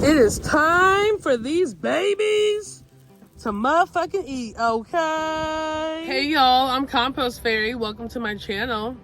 It is time for these babies to motherfucking eat, okay? Hey y'all, I'm Compost Fairy. Welcome to my channel.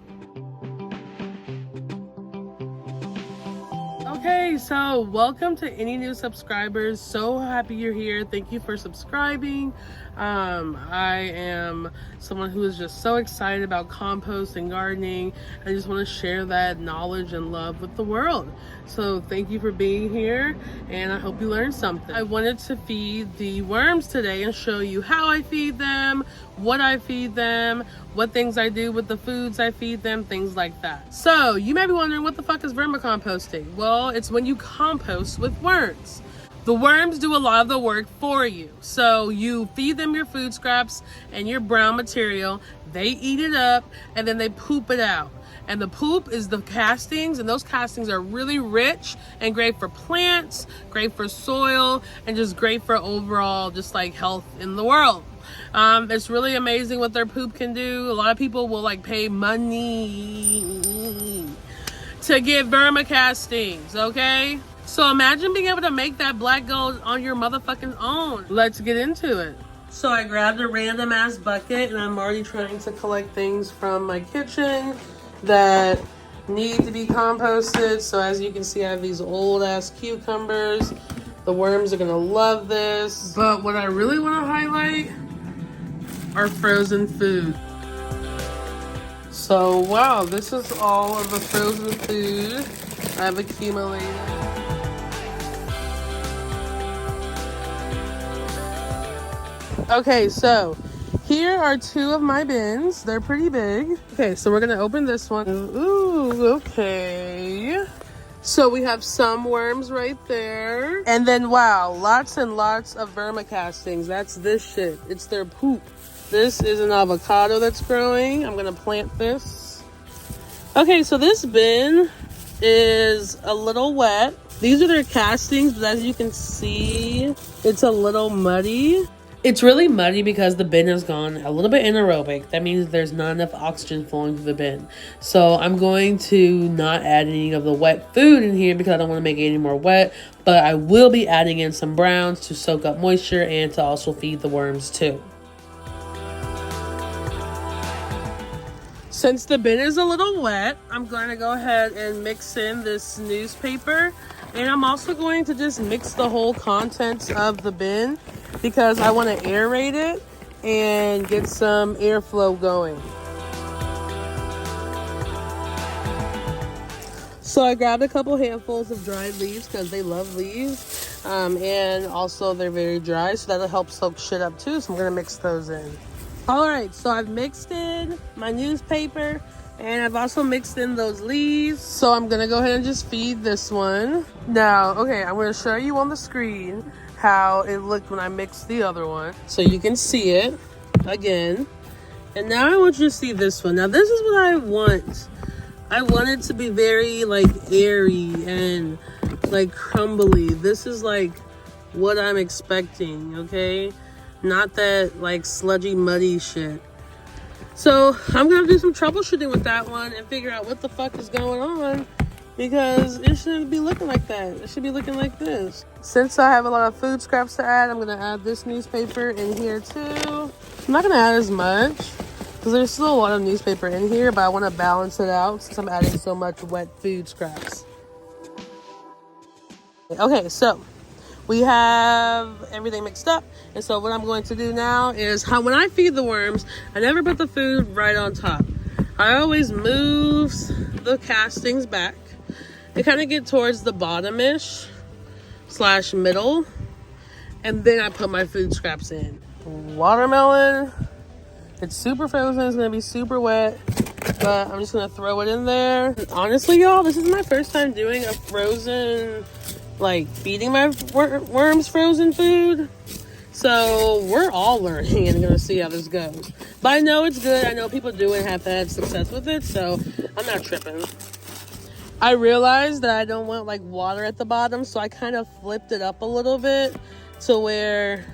Okay, so welcome to any new subscribers. So happy you're here. Thank you for subscribing. I am someone who is just so excited about compost and gardening. I just want to share that knowledge and love with the world. So thank you for being here, and I hope you learned something. I wanted to feed the worms today and show you how I feed them, what I feed them, what things I do with the foods I feed them, things like that. So you may be wondering, what the fuck is vermicomposting? Well, it's when you compost with worms. The worms do a lot of the work for you. So you feed them your food scraps and your brown material, they eat it up, and then they poop it out. And the poop is the castings, and those castings are really rich and great for plants, great for soil, and just great for overall just like health in the world. It's really amazing what their poop can do. A lot of people will like pay money to get vermicastings, okay? So imagine being able to make that black gold on your motherfucking own. Let's get into it. So I grabbed a random ass bucket, and I'm already trying to collect things from my kitchen that need to be composted. So as you can see, I have these old ass cucumbers. The worms are gonna love this. But what I really wanna highlight are frozen food. So wow, this is all of the frozen food I've accumulated. Okay, so here are two of my bins. They're pretty big. Okay, so we're gonna open this one. Ooh, okay. So we have some worms right there. And then wow, lots and lots of vermicastings. That's this shit. It's their poop. This is an avocado that's growing. I'm gonna plant this. Okay, so this bin is a little wet. These are their castings, but as you can see, it's a little muddy. It's really muddy because the bin has gone a little bit anaerobic. That means there's not enough oxygen flowing through the bin. So I'm going to not add any of the wet food in here because I don't want to make it any more wet. But I will be adding in some browns to soak up moisture and to also feed the worms too. Since the bin is a little wet, I'm going to go ahead and mix in this newspaper. And I'm also going to just mix the whole contents of the bin because I want to aerate it and get some airflow going. So I grabbed a couple handfuls of dried leaves because they love leaves. And also they're very dry, so that'll help soak shit up too. So I'm going to mix those in. All right, so I've mixed in my newspaper and I've also mixed in those leaves. So I'm gonna go ahead and just feed this one. Now, okay, I'm gonna show you on the screen how it looked when I mixed the other one. So you can see it again. And now I want you to see this one. Now this is what I want. I want it to be very like airy and like crumbly. This is like what I'm expecting, okay? Not that like sludgy, muddy shit. So I'm gonna do some troubleshooting with that one and figure out what the fuck is going on, because it shouldn't be looking like that. It should be looking like this. Since I have a lot of food scraps to add, I'm gonna add this newspaper in here too. I'm not gonna add as much because there's still a lot of newspaper in here, but I want to balance it out since I'm adding so much wet food scraps. Okay, so we have everything mixed up, and so what I'm going to do now is when I feed the worms, I never put the food right on top. I always move the castings back. They kind of get towards the bottom-ish / middle, and then I put my food scraps in. Watermelon, it's super frozen, it's gonna be super wet, but I'm just gonna throw it in there. Honestly, y'all, this is my first time doing a frozen, like feeding my worms frozen food, so we're all learning and gonna see how this goes. But I know it's good. I know people do it and have had success with it, so I'm not tripping. I realized that I don't want like water at the bottom, so I kind of flipped it up a little bit to where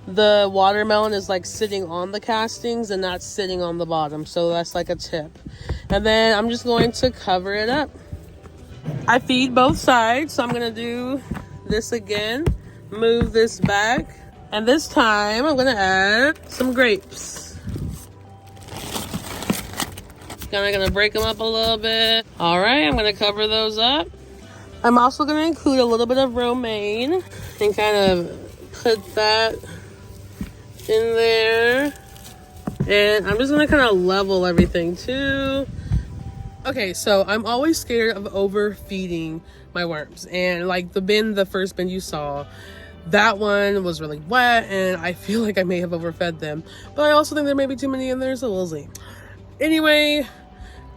the watermelon is like sitting on the castings and not sitting on the bottom. So that's like a tip. And then I'm just going to cover it up. I feed both sides, so I'm gonna do this again, move this back, and this time I'm gonna add some grapes. Gonna break them up a little bit. All right, I'm gonna cover those up. I'm also gonna include a little bit of romaine and kind of put that in there. And I'm just gonna kind of level everything too. Okay, so I'm always scared of overfeeding my worms. And like the first bin you saw, that one was really wet and I feel like I may have overfed them. But I also think there may be too many in there, so we'll see. Anyway,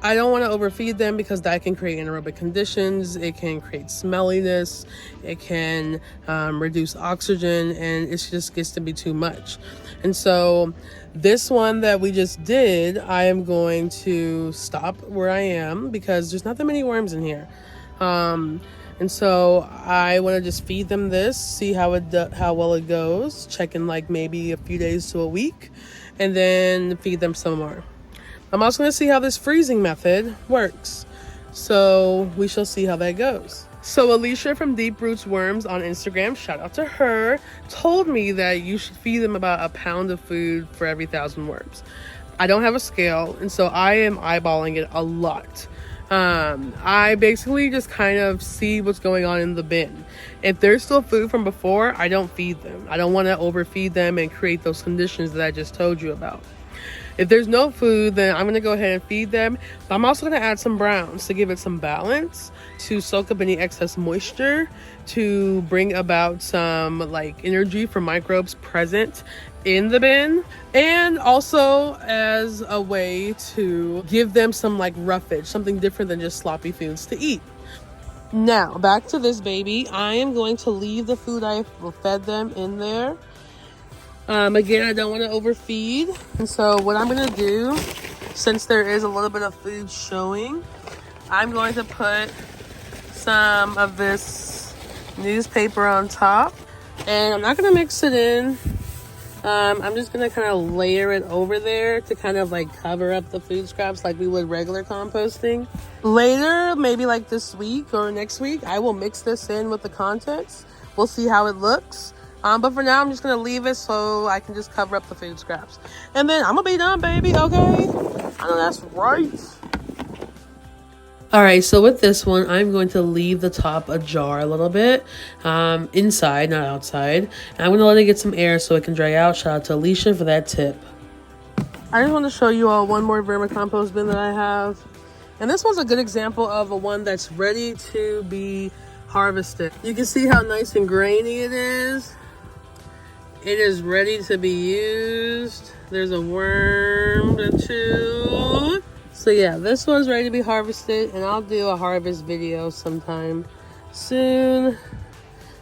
I don't want to overfeed them because that can create anaerobic conditions. It can create smelliness. It can reduce oxygen, and it just gets to be too much. And so this one that we just did, I am going to stop where I am because there's not that many worms in here. And so I want to just feed them this, see how well it goes, check in like maybe a few days to a week, and then feed them some more. I'm also going to see how this freezing method works. So we shall see how that goes. So Alicia from Deep Roots Worms on Instagram, shout out to her, told me that you should feed them about a pound of food for every 1,000 worms. I don't have a scale, and so I am eyeballing it a lot. I basically just kind of see what's going on in the bin. If there's still food from before, I don't feed them. I don't want to overfeed them and create those conditions that I just told you about. If there's no food, then I'm going to go ahead and feed them. But I'm also going to add some browns to give it some balance, to soak up any excess moisture, to bring about some like energy for microbes present in the bin, and also as a way to give them some like roughage, something different than just sloppy foods to eat. Now, back to this baby. I am going to leave the food I fed them in there. Again, I don't want to overfeed. And so what I'm going to do, since there is a little bit of food showing, I'm going to put some of this newspaper on top. And I'm not going to mix it in. I'm just going to kind of layer it over there to kind of like cover up the food scraps like we would regular composting. Later, maybe like this week or next week, I will mix this in with the contents. We'll see how it looks. But for now, I'm just going to leave it so I can just cover up the food scraps. And then I'm going to be done, baby, okay? I know that's right. All right, so with this one, I'm going to leave the top ajar a little bit. Inside, not outside. And I'm going to let it get some air so it can dry out. Shout out to Alicia for that tip. I just want to show you all one more vermicompost bin that I have. And this one's a good example of a one that's ready to be harvested. You can see how nice and grainy it is. It is ready to be used. There's a worm or two. So yeah, this one's ready to be harvested, and I'll do a harvest video sometime soon.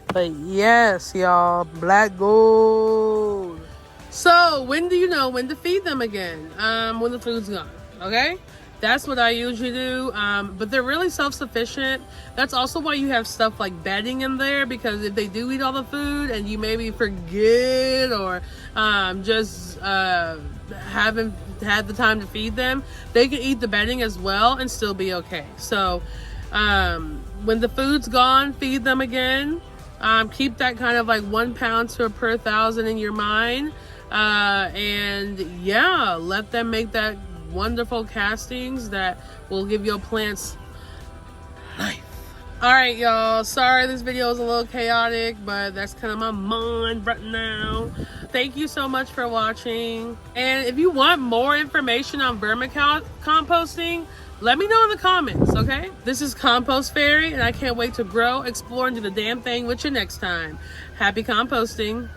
But yes, y'all, black gold. So when do you know when to feed them again? When the food's gone, okay? That's what I usually do, but they're really self-sufficient. That's also why you have stuff like bedding in there, because if they do eat all the food and you maybe forget or just haven't had the time to feed them, they can eat the bedding as well and still be okay. So when the food's gone, feed them again. Keep that kind of like 1 pound per 1,000 in your mind, and yeah, let them make that wonderful castings that will give your plants life. All right, y'all, sorry this video is a little chaotic, but that's kind of my mind right now. Thank you so much for watching, and if you want more information on vermicomposting, let me know in the comments, okay? This is Compost Fairy, and I can't wait to grow, explore, and do the damn thing with you next time. Happy composting.